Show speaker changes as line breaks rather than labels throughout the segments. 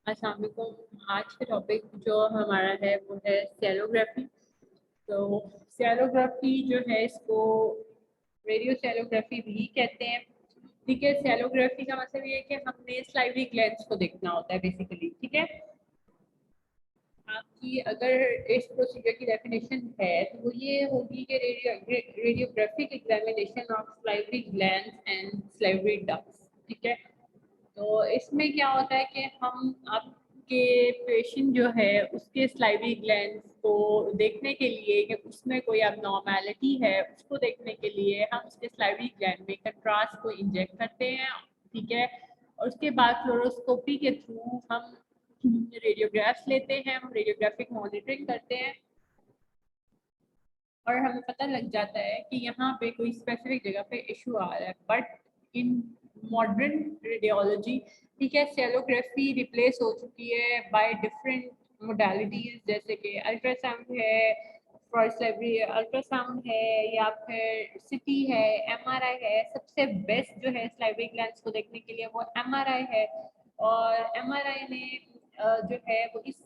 अस्सलाम वालेकुम। आज का टॉपिक जो हमारा है वो है सेलोग्राफी। तो सेलोग्राफी जो है इसको रेडियो सेलोग्राफी भी कहते हैं। ठीक है, सेलोग्राफी का मतलब ये है कि हमने स्लाइवरी ग्लैंड्स को देखना होता है बेसिकली। ठीक है, आपकी अगर इस प्रोसीजर की डेफिनेशन है तो वो ये होगी कि radiographic examination of salivary glands and salivary ducts. ठीक है, तो इसमें क्या होता है कि हम आपके पेशेंट जो है उसके स्लाइवरी ग्लैंड्स को देखने के लिए कि उसमें कोई abnormality है उसको देखने के लिए हम उसके स्लाइवरी ग्लैंड में कंट्रास्ट को इंजेक्ट करते हैं। ठीक है, और उसके बाद फ्लोरोस्कोपी के थ्रू हम रेडियोग्राफ्स लेते हैं, हम रेडियोग्राफिक मॉनिटरिंग करते हैं और हमें पता लग जाता है कि यहाँ पे कोई स्पेसिफिक जगह पे इशू आ रहा है। बट इन मॉडर्न रेडियोलॉजी, ठीक है, सेलोग्राफी रिप्लेस हो चुकी है बाय डिफरेंट मोडालिटीज, जैसे कि अल्ट्रासाउंड है, अल्ट्रासाउंड है, या फिर सिटी है, एमआरआई है। सबसे बेस्ट जो है स्लाइवरी ग्लैंड्स को देखने के लिए वो एमआरआई है। और एमआरआई में जो है वो इस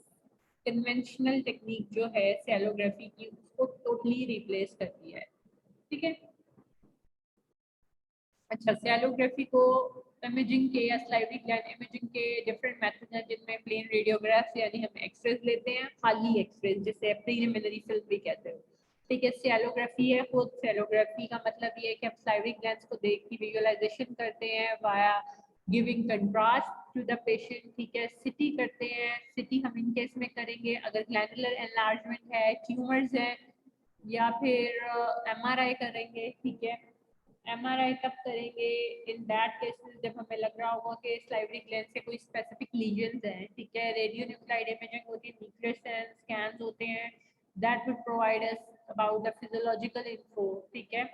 कन्वेंशनल टेक्निक जो है सेलोग्राफी की उसको टोटली रिप्लेस कर दिया है। ठीक है, अच्छा, सेलोग्राफी को इमेजिंग के या स्लाइवरी ग्लैंड इमेजिंग के डिफरेंट मेथड्स हैं जिनमें प्लेन रेडियोग्राफ्स यानी हम एक्सरेज लेते हैं, खाली एक्सरेज जिसे प्रीलिमिनरी फिल्म भी कहते हैं। ठीक है, सेलोग्राफी है खुद सेलोग्राफी का मतलब ये है कि हम स्लाइवरी ग्लैंड्स को देख की विजुअलाइजेशन करते हैं via giving contrast to the patient. ठीक है, सिटी करते हैं, सिटी हम इन केस में करेंगे अगर ग्लैंडुलर एनलार्जमेंट है, ट्यूमर्स है, या फिर एमआरआई करेंगे। ठीक है, एमआरआई तब करेंगे इन दैट केसेस जब हमें लग रहा होगा कि स्लाइवरी ग्लैंड से कोई स्पेसिफिक लीजन्स हैं। ठीक है, रेडियो न्यूक्लाइड इमेजिंग होती है, न्यूक्लियर स्कैन्स होते हैं, that would provide us about the physiological info. ठीक है,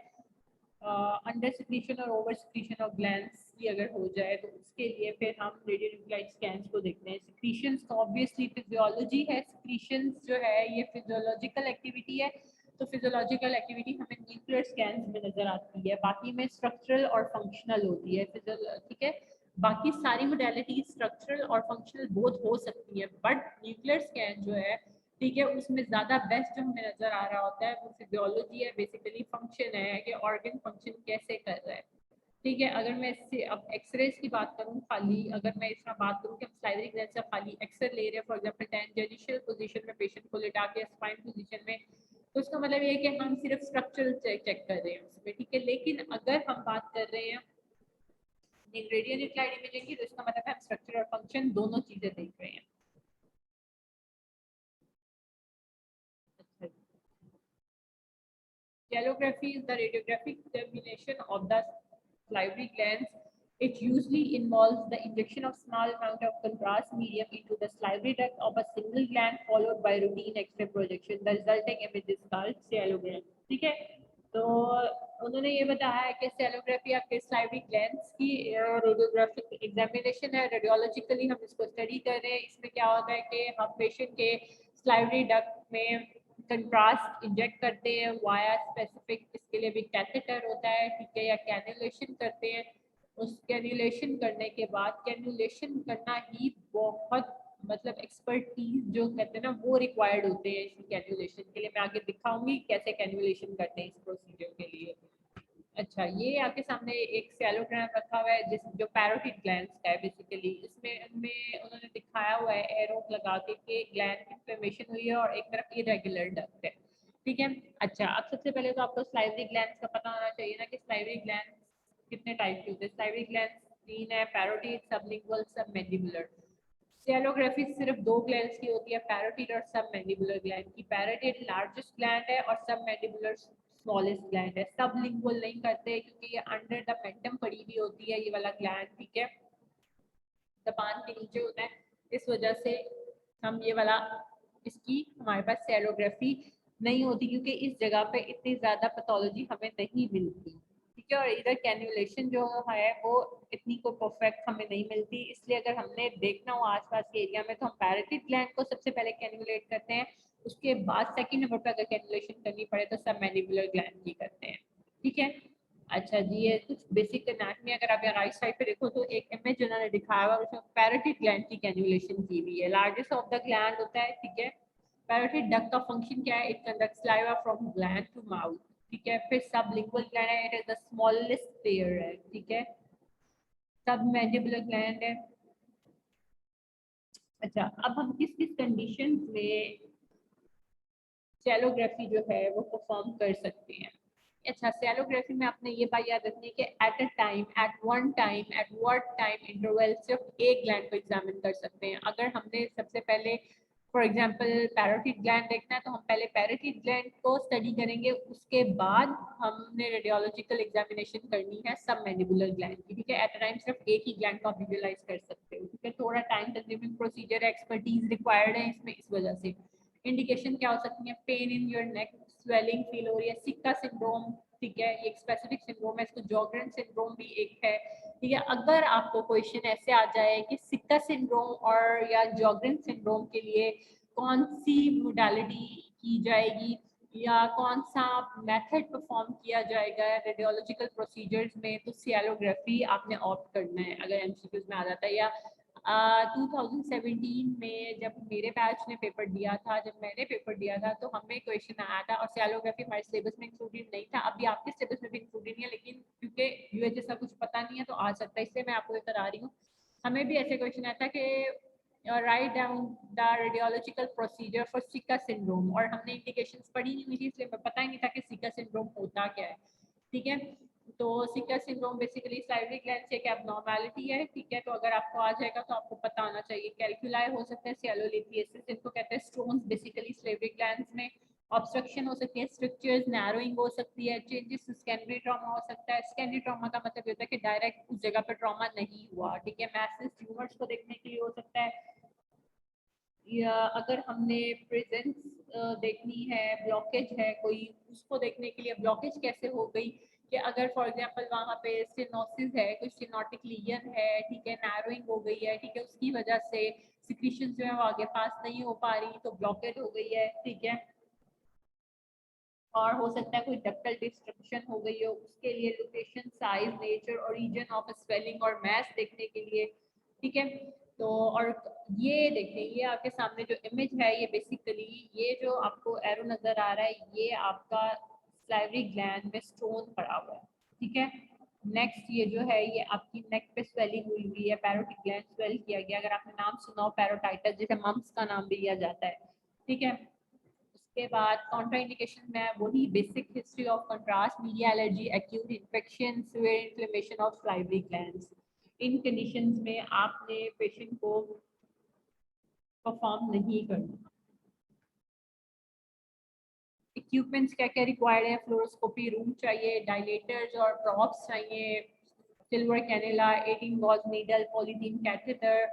अंडर सिक्रीशन और ओवर सिक्रीशन ऑफ ग्लैंड्स की अगर हो जाए तो उसके लिए फिर हम रेडियो न्यूक्लाइड स्कैन्स को देखते हैं। सिक्रीशंस का ऑब्वियसली फिजियोलॉजी है, सिक्रीशंस जो है ये फिजियोलॉजिकल एक्टिविटी है, तो फिजियोलॉजिकल एक्टिविटी हमें न्यूक्लियर स्कैन्स में नजर आती है, बाकी में स्ट्रक्चरल और फंक्शनल होती है। ठीक है, बाकी सारी मोडेलिटी स्ट्रक्चरल और फंक्शनल बोथ हो सकती है, बट न्यूक्लियर स्कैन जो है, ठीक है, उसमें ज्यादा बेस्ट जो हमें नजर आ रहा होता है वो फिजियोलॉजी है, बेसिकली फंक्शन है कि ऑर्गन फंक्शन कैसे कर रहा है। ठीक है, अगर मैं इससे अब एक्सरेज की बात करूं, खाली अगर मैं इसमें बात करूं कि हम स्लाइवरी ग्लैंड से खाली एक्सरे ले रहे हैं, फॉर एग्जांपल टेंजेंशियल पोजीशन में पेशेंट को लिटा के स्पाइन पोजीशन में, तो उसका मतलब ये है कि हम सिर्फ स्ट्रक्चरल चेक कर रहे हैं उसमें। ठीक है, लेकिन अगर हम बात कर रहे हैं रेडियो न्यूक्लाइड इमेजिंग की तो इसका मतलब हम स्ट्रक्चर और फंक्शन दोनों चीजें देख रहे हैं। अच्छा, Scalography is the radiographic examination of the salivary glands. It usually involves the injection of small amount of contrast medium into the salivary duct of a single gland followed by routine X-ray projection. The resulting image is called scelogram. ठीक है, तो उन्होंने ये बताया है कि सेलोग्राफी आपके salivary glands की रेडियोग्राफिक एग्जामिनेशन है, रेडियोलॉजिकली हम इसको स्टडी कर रहे हैं। इसमें क्या होता है कि हम पेशेंट के स्लाइवरी डक्ट में कंट्रास्ट इंजेक्ट करते हैं वाया स्पेसिफिक, इसके लिए भी कैथेटर होता है। ठीक है, या कैनुलेशन करते हैं। उस कैनुलेशन करने के बाद कैनुलेशन करना ही बहुत मतलब एक्सपर्टीज जो कहते हैं ना वो रिक्वायर्ड होते हैं इस कैनुलेशन के लिए। मैं आगे दिखाऊंगी कैसे कैनुलेशन करते हैं इस प्रोसीजर के लिए। अच्छा, ये आपके सामने एक सेलोग्राम रखा हुआ है जिस जो पैरोटिड ग्लैंड्स का है बेसिकली। इसमें उनमें उन्होंने दिखाया हुआ है एरो लगा के ग्लैंड की इन्फ्लेमेशन हुई है और एक तरफ इरेगुलर डक्ट है। ठीक है, अच्छा, अब सबसे पहले तो आपको स्लाइवरी ग्लैंड्स का पता होना चाहिए ना कि स्लाइवरी ग्लैंड्स कितने टाइप के होते हैं। स्लाइवरी ग्लैंड्स तीन है, पैरोटिड, सबलिंगुअल, सबमैंडिबुलर। सेलोग्राफी सिर्फ दो ग्लैंड्स की होती है, पैरोटिड और सबमैंडिबुलर ग्लैंड की। पैरोटिड लार्जेस्ट ग्लैंड है और सबमैंडिबुलर स्मॉलेस्ट ग्लैंड है। सबलिंगुअल नहीं करते क्योंकि ये अंडर द पेंटम पड़ी हुई होती है ये वाला ग्लैंड। ठीक है, जबान के नीचे होता है, इस वजह से हम ये वाला इसकी हमारे पास सेलोग्राफी नहीं होती क्योंकि इस जगह पे इतनी ज्यादा पैथोलॉजी हमें नहीं मिलती। ठीक है, और इधर कैन्युलेशन जो है वो इतनी को परफेक्ट हमें नहीं मिलती, इसलिए अगर हमने देखना हो आसपास के एरिया में तो हम पैरेटिड ग्लैंड को सबसे पहले कैन्युलेट करते हैं, उसके बाद सेकंड नंबर पर अगर कैन्युलेशन करनी पड़े तो सब मैंडिबुलर ग्लैंड की करते हैं। ठीक है, अच्छा जी, ये कुछ बेसिक एनाटमी अगर आप यहाँ राइट साइड पे देखो तो एक इमेज उन्होंने दिखाया हुआ है, उसमें पैरोटिड ग्लैंड की कैन्युलेशन की हुई है। लार्जेस्ट ऑफ द ग्लैंड होता है, ठीक है। पैरोटिड डक्ट का फंक्शन क्या है? It conducts saliva from gland to mouth, ठीक है। फिर सबलिंगुअल ग्लैंड है, it is the smallest pair है, ठीक है। सबमैंडिबुलर ग्लैंड है। अच्छा, अब हम किस किस कंडीशन में सैलोग्राफी जो है वो परफॉर्म कर सकते हैं? अच्छा, सैलोग्राफी में आपने ये बात याद रखनी है कि at a time, at one time, at what time interval सिर्फ एक ग्लैंड को एग्जामिन कर सकते हैं। अगर हमने सबसे पहले फॉर एग्जांपल पैरोटिड ग्लैंड देखना है तो हम पहले पैरोटिड ग्लैंड को स्टडी करेंगे, उसके बाद हमने रेडियोलॉजिकल एग्जामिनेशन करनी है सब मैंडिबुलर ग्लैंड की, ठीक है। एट अ टाइम सिर्फ एक ही ग्लैंड को आप विजुअलाइज कर सकते हो, ठीक है। थोड़ा time consuming procedure, expertise required है इसमें, इस वजह से। इंडिकेशन क्या हो सकती है? Pain in your neck, swelling feel हो रही है, सिक्का सिंड्रोम, ठीक है। ये एक स्पेसिफिक सिंड्रोम है, इसको जॉगरन सिंड्रोम भी एक है, ठीक है। अगर आपको क्वेश्चन ऐसे आ जाए कि सिक्का सिंड्रोम और या जॉगरन सिंड्रोम के लिए कौन सी मोडालिटी की जाएगी या कौन सा मेथड परफॉर्म किया जाएगा रेडियोलॉजिकल प्रोसीजर्स में, तो सियालोग्राफी आपने ऑप्ट करना है अगर एमसीक्यूज में आ जाता है। या 2017 में जब मेरे बैच ने पेपर दिया था, जब मैंने पेपर दिया था तो हमें क्वेश्चन आया था और सियालोग्राफी हमारे सिलेबस में इंक्लूडेड नहीं था। अभी आपके सिलेबस में भी इंक्लूडेड नहीं है, लेकिन क्योंकि यूएच जैसा कुछ पता नहीं है तो आ सकता है, इसलिए मैं आपको लेकर आ रही हूँ। हमें भी ऐसे क्वेश्चन आया था कि write down the radiological procedure for सिका सिंड्रोम, और हमने इंडिकेशंस पढ़ी नहीं हुई थी, इसलिए पता ही नहीं था कि सिका सिंड्रोम होता क्या है, ठीक है। तो सिका सिंड्रोम बेसिकली साइवरी ग्लैंड से एक एबनॉर्मैलिटी है, ठीक है। तो अगर आपको आ जाएगा तो आपको पता होना चाहिए। कैल्कुलाई हो सकता है, सियालोलिथियासिस इनको कहते हैं, स्टोन्स बेसिकली स्लेवरी ग्लैंड्स में, ऑब्स्ट्रक्शन हो सकती है, स्ट्रक्चर्स नैरोइंग हो सकती है, चेंजेस सेकेंडरी ट्रॉमा हो सकता है। सेकेंडरी ट्रॉमा का मतलब ये होता है कि डायरेक्ट उस जगह पर ट्रॉमा नहीं हुआ, ठीक है। मैसिव ट्यूमर्स को देखने के लिए हो सकता है, या अगर हमने प्रेजेंस देखनी है, ब्लॉकेज है कोई, उसको देखने के लिए ब्लॉकेज कैसे हो गई, कि अगर फॉर एग्जांपल वहाँ पे स्टेनोसिस है, कुछ स्टेनोटिक लीजन है, ठीक है, नैरोइंग हो गई है, ठीक है, उसकी वजह से सिक्रीशन जो है वो आगे पास नहीं हो पा रही, तो ब्लॉकेज हो गई है, ठीक है। और हो सकता है कोई डक्टल डिस्ट्रक्शन हो गई हो, उसके लिए लोकेशन, साइज, नेचर और रीजन ऑफ स्वेलिंग और मैस देखने के लिए, ठीक है। तो और ये देखिए, ये आपके सामने जो इमेज है, ये बेसिकली ये जो आपको एरो नजर आ रहा है, ये आपका सलाइवरी ग्लैंड में स्टोन पड़ा हुआ है, ठीक है। नेक्स्ट ये जो है, ये आपकी नेक पे स्वेलिंग हुई हुई है, पैरोटिड ग्लैंड स्वेल किया गया। अगर आपने नाम सुना हो पैरोटाइटस, जैसे मम्स का नाम भी लिया जाता है, ठीक है। उसके बाद कॉन्ट्राइंडिकेशन में वही basic history of contrast, media allergy, acute infection, severe inflammation of salivary glands. In conditions में आपने पेशेंट को परफॉर्म नहीं करना। इक्विपमेंट्स क्या क्या रिक्वायर्ड है? फ्लोरोस्कोपी रूम चाहिए, डायलेटर्स और ड्रॉप्स चाहिए, silver cannula, 18 gauge needle, polythene catheter.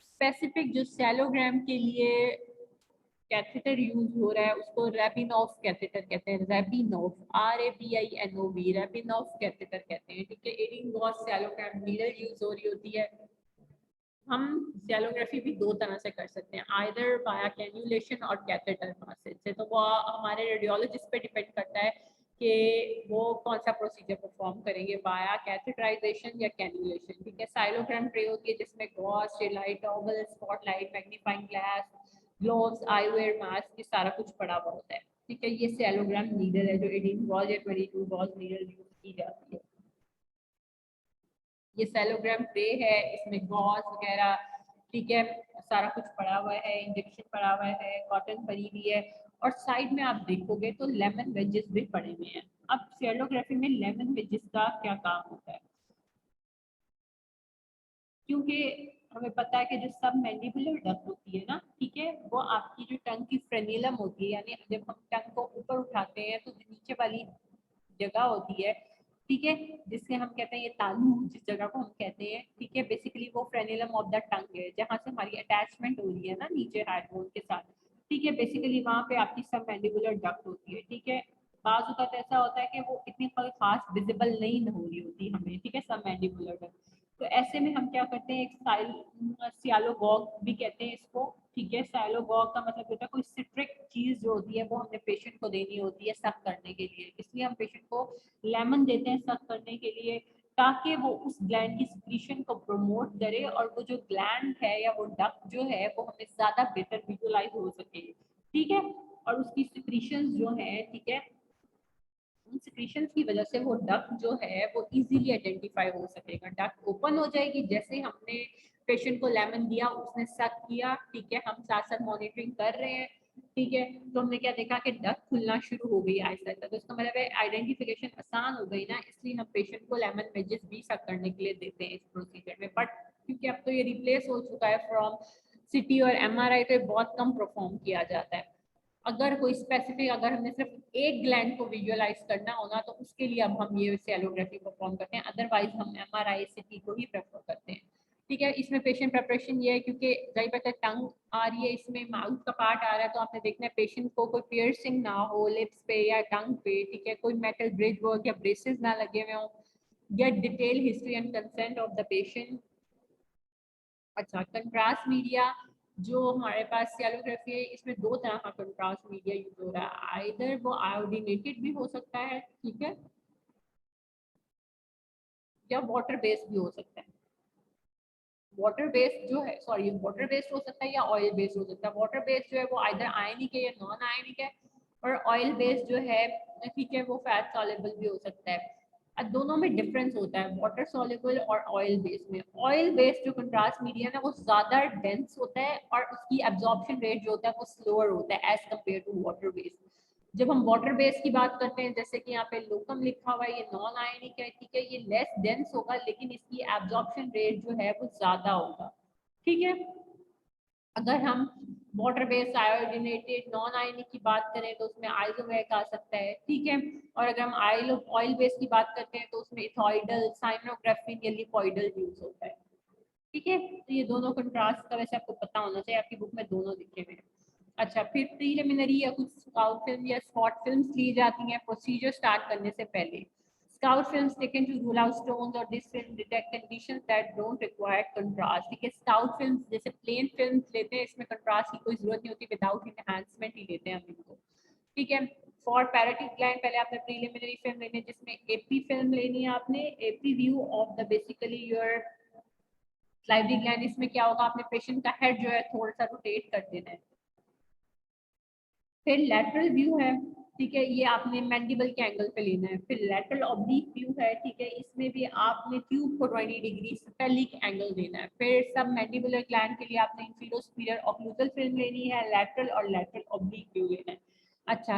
Specific जो सैलोग्राम के लिए कैथेटर यूज हो रहा है उसको रेबिनोव कैथेटर कहते हैं, रेबिनोव, RABINOV, रेबिनोव कैथेटर कहते हैं, ठीक है। 18 गॉज सैलोग्राम नीडल यूज हो रही होती है। हम सैलोग्राफी भी दो तरह से कर सकते हैं, आइदर बाया कैन्युलेशन और कैथेटर पासेज से। तो वो हमारे रेडियोलॉजिस्ट पे डिपेंड करता है कि वो कौन सा प्रोसीजर परफॉर्म करेंगे, बाया कैथेटराइजेशन या कैन्युलेशन, ठीक है। साइलोग्राम ट्रे होती है जिसमें gauze, sterile, towel, spotlight, magnifying glass, gloves, eyewear, mask, ये सारा कुछ पड़ा हुआ होता है, ठीक है। ये सैलोग्राम नीडल है जो 18 गॉज या 22 गॉज नीडल यूज की जाती है। ये सेलोग्राम ट्रे है, इसमें गॉज वगैरह, ठीक है, सारा कुछ पड़ा हुआ है, इंजेक्शन पड़ा हुआ है, कॉटन पड़ी हुई है। और साइड में आप देखोगे तो लेमन वेजेस भी पड़े हुए हैं। अब सेलोग्राफी में लेमन वेजेस का क्या काम होता है? क्योंकि हमें पता है कि जो सब मैंडिबुलर डक्ट होती है ना, ठीक है, वो आपकी जो टंग की फ्रेनिलम होती है, यानी जब हम टंग को ऊपर उठाते हैं तो जो नीचे वाली जगह होती है, ठीक है, जिससे हम कहते हैं ये तालू, जिस जगह को हम कहते हैं, ठीक है, बेसिकली वो फ्रेनिलम ऑफ द टंग है, जहाँ से हमारी अटैचमेंट हो रही है ना नीचे हार्ट बोन के साथ, ठीक है। बेसिकली वहाँ पे आपकी सब मैंडिबुलर डक्ट होती है, ठीक है। बाज होता ऐसा होता है कि वो इतनी खास विजिबल नहीं हो रही होती हमें, ठीक है, सब मैंडिबुलर डक्ट। तो ऐसे में हम क्या करते हैं, एक सियालोगॉग भी कहते हैं इसको, ठीक है। साइलोगॉग का मतलब होता है कोई सिट्रिक चीज जो होती है वो हमने पेशेंट को देनी होती है सक करने के लिए, इसलिए हम पेशेंट को लेमन देते हैं सक करने के लिए, ताकि वो उस ग्लैंड की सिक्रीशन को प्रमोट करे और वो जो ग्लैंड है या वो डक्ट जो है वो हमें ज्यादा बेटर विजुअलाइज हो सके, ठीक है। और उसकी सिक्रीशंस जो है, ठीक है, उन सिक्रीशंस की वजह से वो डक्ट जो है वो इजीली आइडेंटिफाई हो सकेगा। डक्ट ओपन हो जाएगी जैसे हमने पेशेंट को लेमन दिया, उसने सक किया, ठीक है, हम साथ साथ मॉनिटरिंग कर रहे हैं, ठीक है, तो हमने क्या देखा कि डक्ट खुलना शुरू हो गई आहिस्ता आहिस्ता, तो इसका मतलब है आइडेंटिफिकेशन आसान हो गई ना, इसलिए हम पेशेंट को लेमन वेजेस भी सक करने के लिए देते हैं इस प्रोसीजर में। बट क्योंकि अब तो ये रिप्लेस हो चुका है फ्रॉम सिटी और एमआरआई, तो बहुत कम परफॉर्म किया जाता है। अगर कोई स्पेसिफिक, अगर हमने सिर्फ एक ग्लैंड को विजुअलाइज करना होगा तो उसके लिए अब हम ये सैलोग्राफी परफॉर्म करते हैं, अदरवाइज हम एमआरआई सिटी को ही प्रेफर करते हैं, ठीक है। इसमें पेशेंट प्रेपरेशन ये है क्योंकि जाहिर बात है टंग आ रही है, इसमें माउथ का पार्ट आ रहा है, तो आपने देखना है पेशेंट को कोई पियर्सिंग ना हो लिप्स पे या टंग पे, ठीक है, कोई मेटल ब्रिज वर्क या ब्रेसेस ना लगे हुए हों, gate detail history and consent of the patient. अच्छा, कंट्रास्ट मीडिया जो हमारे पास सैलोग्राफी है, इसमें दो तरह का कंट्रास्ट मीडिया यूज हो रहा है, आइदर वो आयोडीनेटेड भी हो सकता है, ठीक है, या वाटर बेस्ड भी हो सकता है। वाटर बेस्ड जो है, सॉरी, वाटर बेस्ड हो सकता है या ऑयल बेस्ड हो सकता है। वाटर बेस्ड जो है वो आइदर आयनिक है या नॉन आयनिक है, और ऑयल बेस्ड जो है, ठीक है, वो फैट सॉल्युबल भी हो सकता है। अब दोनों में डिफरेंस होता है वाटर सॉल्युबल और ऑयल बेस्ड में। ऑयल बेस्ड जो कंट्रास्ट मीडिया है वो ज्यादा डेंस होता है और उसकी एब्जॉर्प्शन रेट जो होता है वो स्लोअर होता है as compare to water based. जब हम वाटर बेस की बात करते हैं, जैसे कि यहाँ पे लोकम लिखा हुआ है, ये नॉन आयनिक है, ठीक है, ये लेस डेंस होगा लेकिन इसकी एब्जॉर्प्शन रेट जो है वो ज्यादा होगा, ठीक है। अगर हम water based iodinated non ionic की बात करें तो उसमें आइसोवैक आ सकता है, ठीक है। और अगर हम ऑयल बेस्ड की बात करते हैं तो उसमें इथोइडल, साइनोग्राफिन या लिपोइडल यूज होता है, ठीक है। तो ये दोनों कंट्रास्ट का वैसे आपको पता होना चाहिए, आपकी बुक में दोनों लिखे हुए हैं। अच्छा, फिर प्रीलिमिनरी या कुछ स्काउट फिल्म या स्पॉट फिल्म्स ली जाती हैं प्रोसीजर स्टार्ट करने से पहले। Scout films taken to rule out stones, और this film detect conditions that don't require contrast, ठीक है। स्काउट फिल्म्स जैसे प्लेन फिल्म्स लेते हैं, इसमें कंट्रास्ट की कोई जरूरत नहीं होती, विदाउट इनहैंसमेंट ही लेते हैं हम इनको, ठीक है। फॉर पैरेटिक ग्लैंड पहले आपने प्रीलिमिनरी फिल्म लेनी है जिसमें एपी फिल्म लेनी है, आपने AP view of the basically your salivary gland. इसमें क्या होगा, आपने पेशेंट का हेड जो है थोड़ा सा रोटेट कर देना है। फिर लैटरल व्यू है, ठीक है, ये आपने मैंडिबल के एंगल पे लेना है। फिर लैटरल ऑब्लिक व्यू है, ठीक है, इसमें भी आपने ट्यूब को 20 डिग्री स्पेलिक एंगल देना है। फिर सब मैंडिबुलर ग्लैंड के लिए आपने इंफीरियर सुपीरियर ऑक्लूजल फिल्म लेनी है, लैटरल और लैटरल ऑब्लिक व्यू लेना है। अच्छा,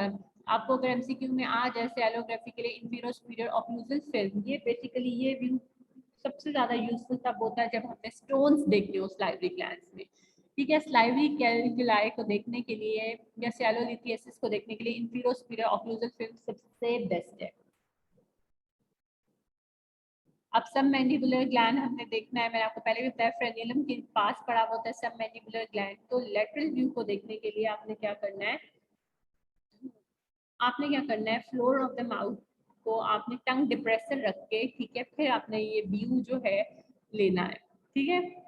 आपको अगर एमसीक्यू में आ जाए सैलोग्राफी के लिए इंफीरियर सुपीरियर ऑक्लूजल फिल्म, ये बेसिकली ये व्यू सबसे ज्यादा यूजफुल तब होता है जब हमने स्टोन्स देखने हो स्लाइवरी ग्लैंड्स में, ठीक है। स्लाइवरी कैलकुलाई को देखने के लिए या सैलोलिथियसिस को देखने के लिए इंफीरियर सुपीरियर ऑक्लूजल फिल्म सबसे बेस्ट है। अब सब मैंडिबुलर ग्लैंड हमने देखना है, मैंने आपको पहले भी बताया फ्रेनियलम के पास पड़ा होता है सब मैंडिबुलर ग्लैंड। तो लेटरल व्यू को देखने के लिए आपने क्या करना है, आपने क्या करना है, फ्लोर ऑफ द माउथ को आपने टंग डिप्रेसर रख के, ठीक है, फिर आपने ये व्यू जो है लेना है, ठीक है।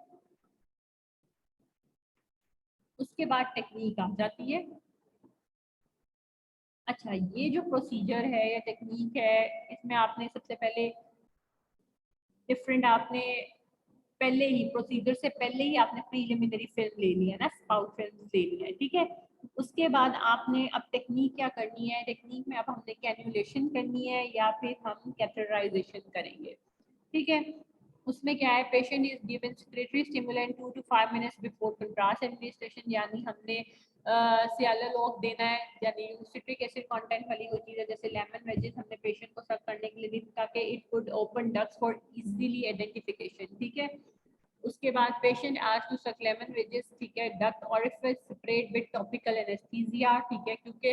उसके बाद टेक्निक आ जाती है। अच्छा, ये जो प्रोसीजर है या टेक्निक है, इसमें आपने सबसे पहले डिफरेंट, आपने पहले ही प्रोसीजर से पहले ही आपने प्रीलिमिनरी फिल्म लेनी है ना, स्पाउट फिल्म लेनी है, ठीक है। उसके बाद आपने अब टेक्निक क्या करनी है, टेक्निक में अब हमने कैन्युलेशन करनी है या फिर हम कैथेटराइजेशन करेंगे, ठीक है। उसमें क्या है, patient is given secretary stimulant 2 to 5 minutes before contrast administration, यानी हमने सियालोग देना है, यानी सिट्रिक एसिड कंटेंट वाली वो चीज़ है, जैसे लेमन वेजेस हमने पेशेंट को सर्व करने के लिए दी ताकि it could open ducts for easily identification, ठीक है। उसके बाद पेशेंट आज टू सक लेमन वेजेस, ठीक है, duct orifice spread with topical anaesthesia, ठीक है, क्योंकि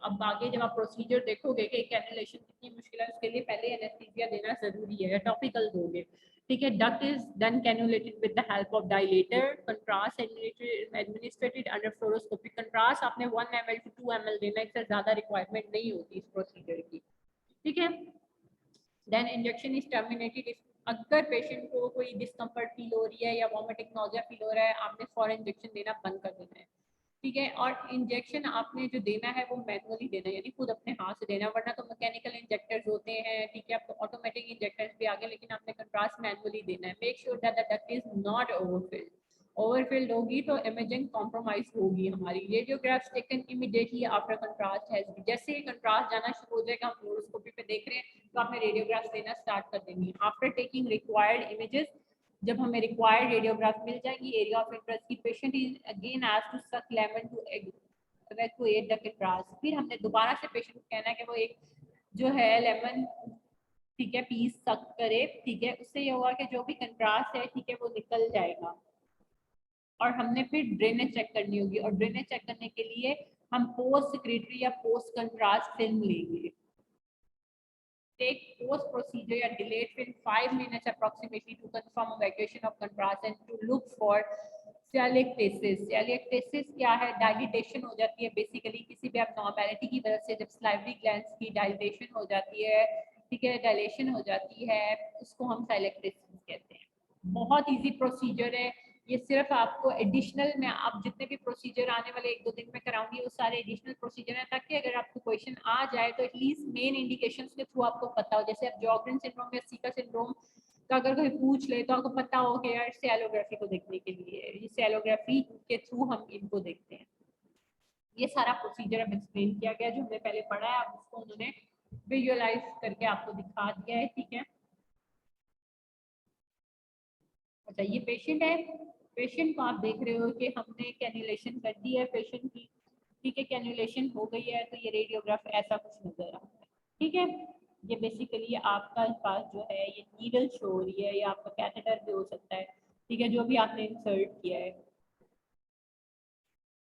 अब आगे जब आप प्रोसीजर देखोगे कि कैनुलेशन कितनी मुश्किल है, उसके लिए पहले एनेस्थीसिया देना जरूरी है, टॉपिकल दोगे, ठीक है। Duct is then cannulated with the help of dilator, contrast administered under fluoroscopic. Contrast आपने 1 ml to 2 ml देना, इससे ज्यादा रिक्वायरमेंट नहीं होती इस प्रोसीजर की, ठीक है। देन इंजेक्शन इज टर्मिनेटेड अगर पेशेंट को कोई डिस्कम्फर्ट फील हो रही है या वॉमिटिंग नॉजिया फील हो रहा है, आपने फॉरन इंजेक्शन देना बंद कर देना है, ठीक है। और इंजेक्शन आपने जो देना है वो मैनुअली देना है, यानी खुद अपने हाथ से देना, वरना तो मैकेनिकल इंजेक्टर्स होते हैं, ठीक है, अब तो ऑटोमेटिक इंजेक्टर्स भी आ गए, लेकिन आपने कंट्रास्ट मैनुअली देना है। Make sure that the duct is not overfilled. Overfilled होगी तो इमेजिंग कॉम्प्रोमाइज होगी हमारी। Radiographs taken immediately after contrast has, जैसे ही कंट्रास्ट जाना शुरू हो जाएगा, हम फ्लोरोस्कोपी पे देख रहे हैं तो आपने रेडियोग्राफ्स देना स्टार्ट कर देंगे। आफ्टर टेकिंग रिक्वायर्ड इमेजेस, जब हमें रिक्वायर्ड रेडियोग्राफ मिल जाएगी एरिया ऑफ इंटरेस्ट की, patient is again asked to suck lemon to evacuate the contrast, फिर हमने दोबारा से पेशेंट को कहना है कि वो एक जो है लेमन, ठीक है, पीस सक करे, ठीक है। उससे ये हुआ कि जो भी कंट्रास्ट है, ठीक है, वो निकल जाएगा। और हमने फिर ड्रेनेज चेक करनी होगी, और ड्रेनेज चेक करने के लिए हम पोस्ट सिक्रेटरी या पोस्ट कंट्रास्ट फिल्म लेंगे। Take post procedure या delayed film 5 minutes approximately to confirm evacuation of contrast and to look for celiactasis. Celiactasis क्या है? डायलिटेशन हो जाती है बेसिकली किसी भी abnormality की वजह से, जब salivary glands की डायलिटेशन हो जाती है, ठीक है, डायलेशन हो जाती है, उसको हम celiactasis कहते हैं। बहुत इजी प्रोसीजर है ये, सिर्फ आपको एडिशनल में, आप जितने भी प्रोसीजर आने वाले 1-2 दिन में कराऊंगी वो सारे एडिशनल प्रोसीजर हैं, ताकि अगर आपको क्वेश्चन आ जाए तो एटलीस्ट मेन इंडिकेशंस के थ्रू आपको पता हो। जैसे अब जॉर्गन सिंड्रोम या सीका सिंड्रोम का अगर कोई पूछ ले तो आपको पता हो कि यार सेलोग्राफी को देखने के लिए, ये सेलोग्राफी के थ्रू हम इनको देखते हैं। ये सारा प्रोसीजर अब एक्सप्लेन किया गया जो हमने पहले पढ़ा है, अब उसको उन्होंने विजुअलाइज करके आपको दिखा दिया है, ठीक है। अच्छा, ये पेशेंट है, पेशेंट को आप देख रहे हो कि हमने कैन्युलेशन कर दी है पेशेंट की, ठीक है, कैन्युलेशन हो गई है, तो ये रेडियोग्राफ ऐसा कुछ नजर आ रहा है, ठीक है। ये बेसिकली आपका पास जो है ये नीडल शो हो रही है, या आपका कैथेटर भी हो सकता है, ठीक है, जो भी आपने इंसर्ट किया है।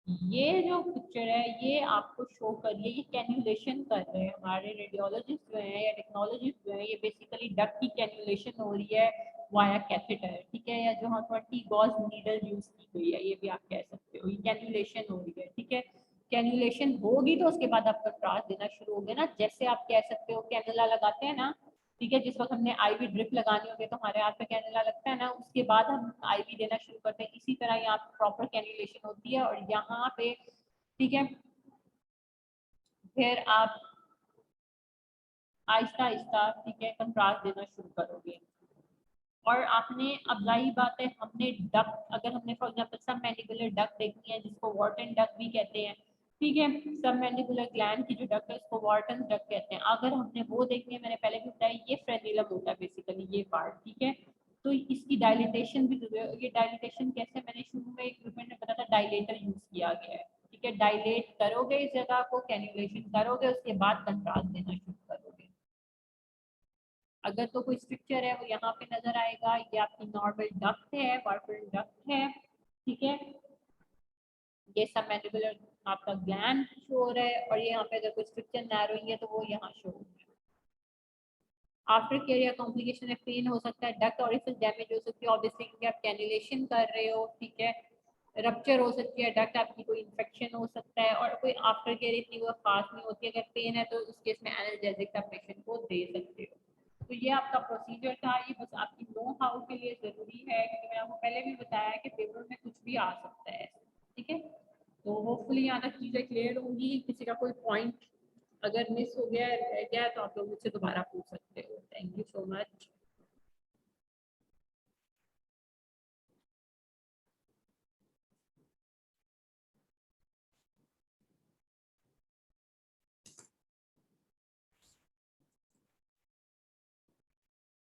ये जो पिक्चर है ये आपको शो कर रही है, ये कैन्युलेशन कर रहे हैं हमारे रेडियोलॉजिस्ट जो हैं या टेक्नोलॉजिस्ट जो हैं, ये बेसिकली डक की कैन्युलेशन हो रही है वाया कैथेटर, ठीक है, या जो हम टी गॉज नीडल यूज की गई है, ये भी आप कह सकते हो, ये कैन्युलेशन हो रही है, ठीक है। कैन्युलेशन होगी तो उसके बाद आपका ट्रांस देना शुरू हो गया ना, जैसे आप कह सकते हो कैनुला लगाते हैं ना, ठीक है, जिस वक्त हमने आईवी ड्रिप लगानी होगी तो हमारे हाथ पे कैनुला लगता है ना, उसके बाद हम आईवी देना शुरू करते हैं, इसी तरह यहाँ प्रॉपर कैन्युलेशन होती है, और यहाँ पे, ठीक है, फिर आप आहिस्ता आहिस्ता, ठीक है, कंट्रास्ट देना शुरू करोगे। और आपने, अब जाहिर बात है, हमने डक, अगर हमने फॉर एग्जांपल सब मैंडिबुलर डक देखनी है जिसको वॉर्टन डक भी कहते हैं, ठीक है, सब मैंडिबुलर ग्लैंड की जो डक है उसको वॉर्टन डक कहते हैं, अगर हमने वो देखनी है, मैंने पहले भी बताया ये फ्रेनिलम होता है बेसिकली ये पार्ट, ठीक है। तो इसकी डायलिटेशन भी जरूरी है, ये डायलिटेशन कैसे, मैंने शुरू में इक्विपमेंट में बताया था, डायलेटर यूज किया गया है, ठीक है, डायलेट करोगे इस जगह को, कैन्युलेशन करोगे, उसके बाद कंट्रास्ट देना शुरू करोगे। अगर तो कोई स्ट्रक्चर है वो यहाँ पे नजर आएगा, ये आपकी नॉर्मल डक्ट है, वार्फरिन डक्ट है, ठीक है, ये सब मैंडिबुलर आपका ग्लैंड शो हो रहा है, और ये यहाँ पे अगर कोई स्ट्रक्चर नैरोइंग है तो वो यहाँ शो हो रहा है। आफ्टर केयर या कॉम्प्लिकेशन में पेन हो सकता है, डक्ट ऑरिफिस डैमेज हो सकती है ऑब्वियसली क्योंकि आप कैन्युलेशन कर रहे हो, ठीक है, रप्चर हो सकती है डक्ट आपकी, कोई इन्फेक्शन हो सकता है, और कोई आफ्टर केयर इतनी वो खास नहीं होती है। अगर पेन है तो उस केस में एनाल्जेसिक आप पेशेंट को दे सकते हो। तो ये आपका प्रोसीजर था, ये बस आपकी नो हाउ के लिए जरूरी है, क्योंकि मैंने आपको पहले भी बताया कि पेपर में कुछ भी आ सकता है, ठीक है। तो होपफुली यहाँ तक चीजें क्लियर होंगी, किसी का कोई पॉइंट अगर मिस हो गया रह गया तो आप लोग मुझसे दोबारा पूछ सकते हो। Thank you so much.